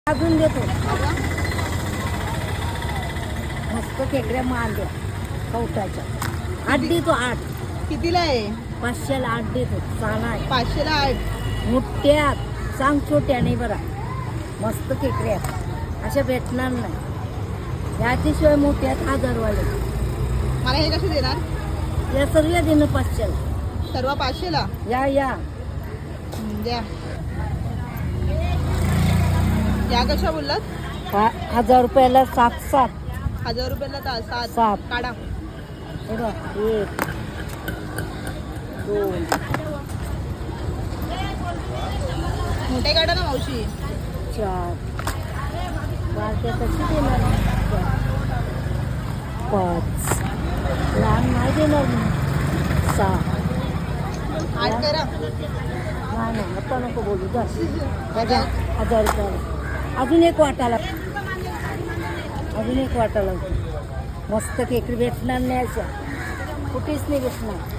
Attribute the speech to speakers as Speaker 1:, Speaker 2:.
Speaker 1: अजून देतो मस्त खेकड्या मांद्या कवटाच्या 8 देतो 8.
Speaker 2: कितीला आहे?
Speaker 1: 500ला 8 देतो. चांगला आहे.
Speaker 2: 500ला 8.
Speaker 1: मोठ्यात चांग छोट्या नाही बरा. मस्त खेकड्या अशा भेटणार नाही. याच्याशिवाय मोठ्यात 1000 वाले.
Speaker 2: मला हे कसे देणार?
Speaker 1: या सर्व देणं 500ला.
Speaker 2: सर्व 500ला?
Speaker 1: या
Speaker 2: द्या. या कशा बोललात?
Speaker 1: 1000 रुपयाला 7.
Speaker 2: 1000 रुपयाला 7.
Speaker 1: सात.
Speaker 2: काढा.
Speaker 1: हे बघ 1 2
Speaker 2: मोठे काढा ना मावशी.
Speaker 1: 4 बारक्या कशी देणार 5 लहान नाही देणार मी 6.
Speaker 2: 8 करा.
Speaker 1: नाही आता नको बोलू जा. 1000 रुपयाला अजून एक वाटाला मस्त खेकडी भेटणार नाही अशा कुठेच नाही भेटणार.